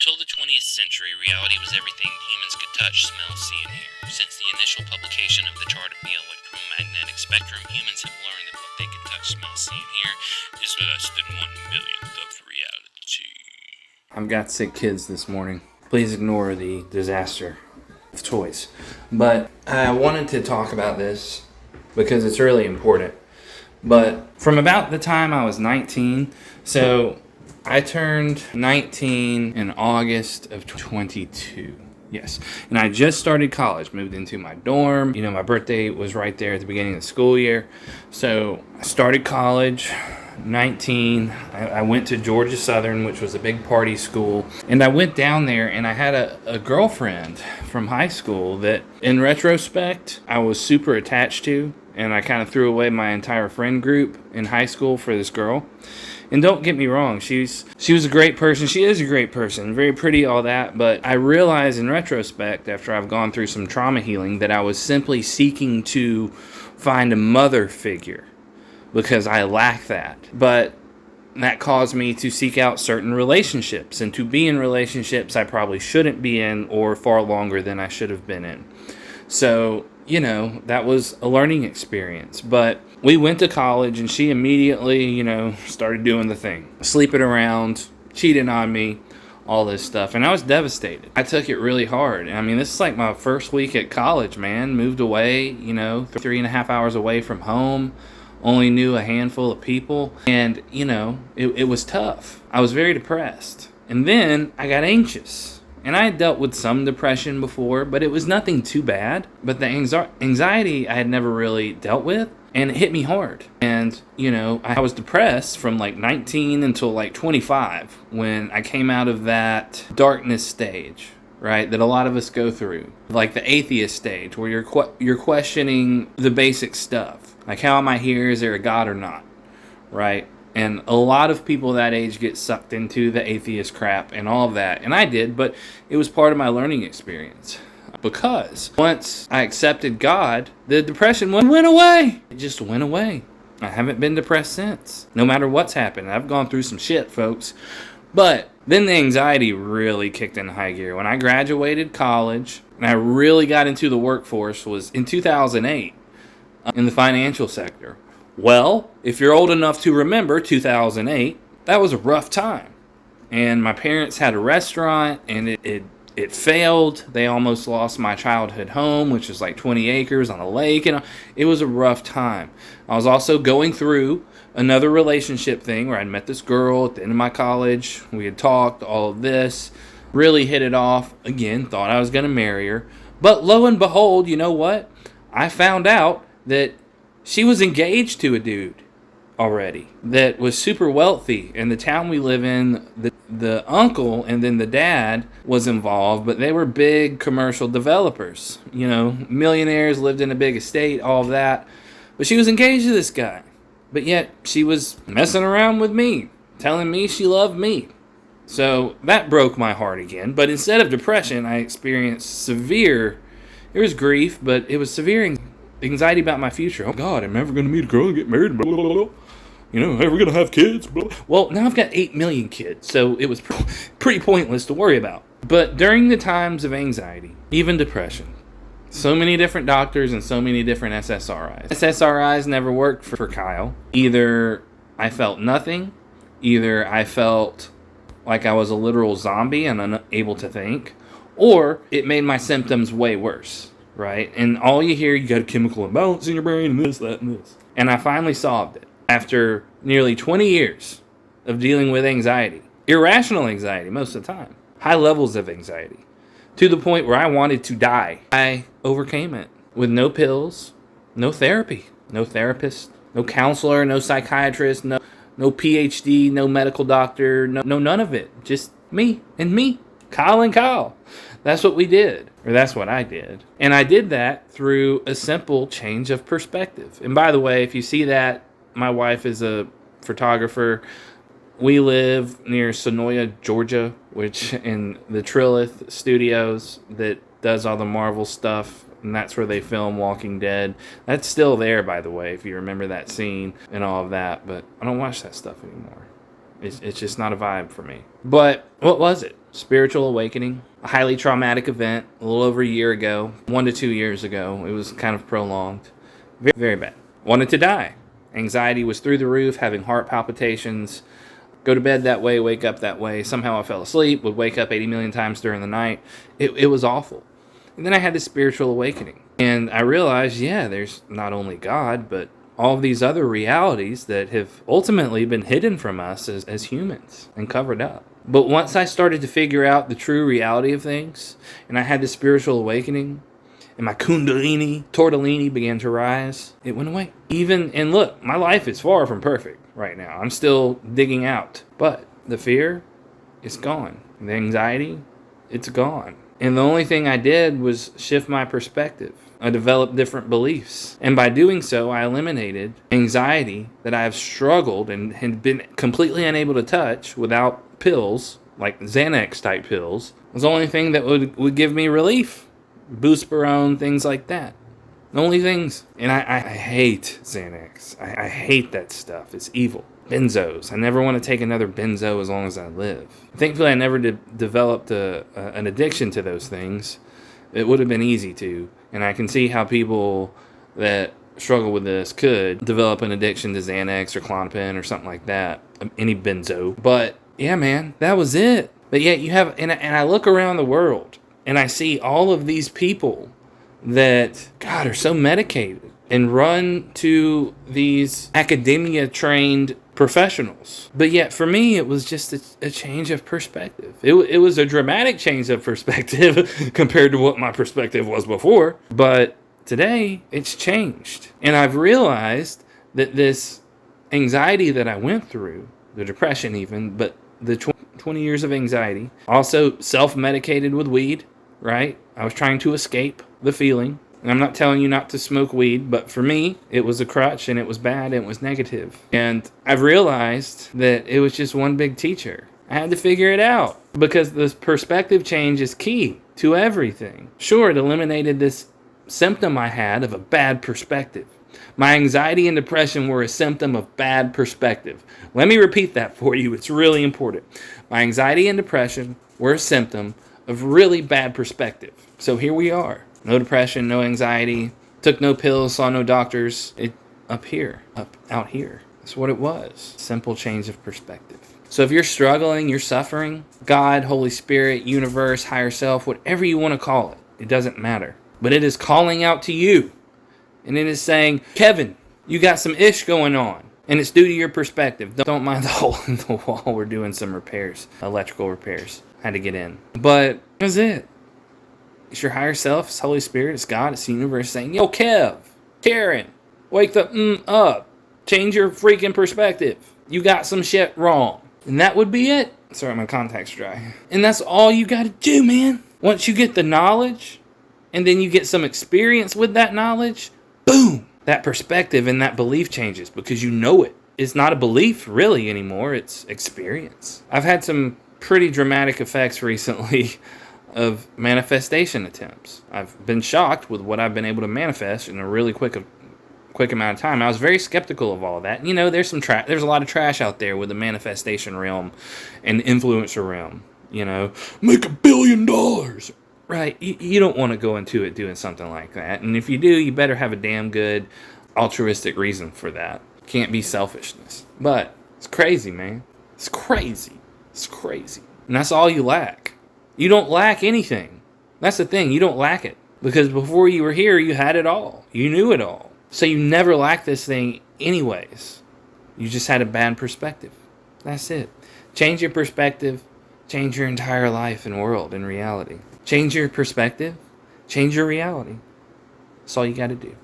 Until the 20th century, reality was everything humans could touch, smell, see, and hear. Since the initial publication of the chart of the electromagnetic spectrum, humans have learned that what they could touch, smell, see, and hear is less than 1/millionth of reality. I've got sick kids this morning. Please ignore the disaster of toys. But I wanted to talk about this because it's really important. But from about the time I was 19, so I turned 19 in August of 22. Yes. And I just started college, moved into my dorm. My birthday was right there at the beginning of the school year. So I started college, 19. I went to Georgia Southern, which was a big party school. And I went down there and I had a girlfriend from high school that, in retrospect, I was super attached to. And I kind of threw away my entire friend group in high school for this girl. And don't get me wrong, she was a great person. She is a great person, very pretty, all that. But I realized in retrospect, after I've gone through some trauma healing, that I was simply seeking to find a mother figure because I lack that. But that caused me to seek out certain relationships and to be in relationships I probably shouldn't be in or far longer than I should have been in. So, that was a learning experience. But we went to college and she immediately, started doing the thing. Sleeping around, cheating on me, all this stuff. And I was devastated. I took it really hard. I mean, this is like my first week at college, man. Moved away, 3.5 hours away from home. Only knew a handful of people. And, it was tough. I was very depressed. And then I got anxious. And I had dealt with some depression before, but it was nothing too bad. But the anxiety I had never really dealt with, and it hit me hard. And, I was depressed from like 19 until like 25 when I came out of that darkness stage, right, that a lot of us go through. Like the atheist stage where you're questioning the basic stuff. Like, how am I here? Is there a God or not? Right? And a lot of people that age get sucked into the atheist crap and all of that. And I did, but it was part of my learning experience. Because once I accepted God, the depression went away. It just went away. I haven't been depressed since. No matter what's happened. I've gone through some shit, folks. But then the anxiety really kicked into high gear. When I graduated college and I really got into the workforce was in 2008 in the financial sector. Well, if you're old enough to remember 2008, that was a rough time. And my parents had a restaurant and it failed. They almost lost my childhood home, which is like 20 acres on a lake. And it was a rough time. I was also going through another relationship thing where I'd met this girl at the end of my college. We had talked, all of this. Really hit it off. Again, thought I was going to marry her. But lo and behold, you know what? I found out that she was engaged to a dude already that was super wealthy. In the town we live in, the uncle and then the dad was involved, but they were big commercial developers. Millionaires, lived in a big estate, all of that. But she was engaged to this guy. But yet she was messing around with me, telling me she loved me. So that broke my heart again. But instead of depression, I experienced it was grief, but it was severe anxiety about my future. Oh God, I'm never going to meet a girl and get married. Blah, blah, blah. Ever going to have kids? Blah. Well, now I've got 8 million kids, so it was pretty pointless to worry about. But during the times of anxiety, even depression, so many different doctors and so many different SSRIs. SSRIs never worked for Kyle. Either I felt nothing, either I felt like I was a literal zombie and unable to think, or it made my symptoms way worse. Right? And all you hear, you got a chemical imbalance in your brain and this, that, and this. And I finally solved it after nearly 20 years of dealing with anxiety. Irrational anxiety most of the time. High levels of anxiety. To the point where I wanted to die. I overcame it with no pills, no therapy, no therapist, no counselor, no psychiatrist, no PhD, no medical doctor, no none of it. Just me and me. Kyle and Kyle. That's what we did. Or that's what I did. And I did that through a simple change of perspective. And by the way, if you see that, my wife is a photographer. We live near Sonoya, Georgia, which in the Trilith Studios that does all the Marvel stuff. And that's where they film Walking Dead. That's still there, by the way, if you remember that scene and all of that. But I don't watch that stuff anymore. It's just not a vibe for me. But what was it? spiritual awakening, a highly traumatic event a little over a year ago, 1 to 2 years ago. It was kind of prolonged. Very, very bad. Wanted to die. Anxiety was through the roof, having heart palpitations. Go to bed that way, wake up that way. Somehow I fell asleep, would wake up 80 million times during the night. It was awful. And then I had this spiritual awakening. And I realized, yeah, there's not only God, but all of these other realities that have ultimately been hidden from us as humans and covered up. But once I started to figure out the true reality of things, and I had this spiritual awakening, and my kundalini, tortellini began to rise, it went away. And look, my life is far from perfect right now. I'm still digging out. But the fear is gone. The anxiety, it's gone. And the only thing I did was shift my perspective. I developed different beliefs. And by doing so, I eliminated anxiety that I have struggled and had been completely unable to touch without pills, like Xanax type pills. It was the only thing that would give me relief. Buspirone, things like that. The only things. And I hate Xanax. I hate that stuff. It's evil. Benzos. I never want to take another benzo as long as I live. Thankfully, I never developed an addiction to those things. It would have been easy to. And I can see how people that struggle with this could develop an addiction to Xanax or Klonopin or something like that. Any benzo. But, yeah, man, that was it. But yet you have, and I look around the world, and I see all of these people that, God, are so medicated and run to these academia-trained professionals. But yet, for me, it was just a change of perspective. It was a dramatic change of perspective compared to what my perspective was before. But today, it's changed. And I've realized that this anxiety that I went through, the depression even, but the 20 years of anxiety, also self-medicated with weed, right? I was trying to escape the feeling. And I'm not telling you not to smoke weed, but for me, it was a crutch and it was bad and it was negative. And I've realized that it was just one big teacher. I had to figure it out because this perspective change is key to everything. Sure, it eliminated this symptom I had of a bad perspective. My anxiety and depression were a symptom of bad perspective. Let me repeat that for you. It's really important. My anxiety and depression were a symptom of really bad perspective. So here we are. No depression, no anxiety, took no pills, saw no doctors. Out here. That's what it was. Simple change of perspective. So if you're struggling, you're suffering, God, Holy Spirit, universe, higher self, whatever you want to call it, it doesn't matter. But it is calling out to you. And it is saying, Kevin, you got some ish going on. And it's due to your perspective. Don't mind the hole in the wall. We're doing some repairs, electrical repairs. Had to get in. But that's it. It's your higher self, it's Holy Spirit, it's God, it's the universe saying, yo, Kev, Karen, wake the up. Change your freaking perspective. You got some shit wrong. And that would be it. Sorry, my contact's dry. And that's all you got to do, man. Once you get the knowledge, and then you get some experience with that knowledge, boom, that perspective and that belief changes because you know it. It's not a belief really anymore, it's experience. I've had some pretty dramatic effects recently of manifestation attempts. I've been shocked with what I've been able to manifest in a really quick amount of time. I was very skeptical of all of that. You know, there's a lot of trash out there with the manifestation realm and the influencer realm. You know, make $1 billion. Right? You don't want to go into it doing something like that. And if you do, you better have a damn good altruistic reason for that. Can't be selfishness. But it's crazy, man. It's crazy. It's crazy. And that's all you lack. You don't lack anything. That's the thing. You don't lack it. Because before you were here, you had it all. You knew it all. So you never lacked this thing anyways. You just had a bad perspective. That's it. Change your perspective. Change your entire life and world and reality. Change your perspective. Change your reality. That's all you got to do.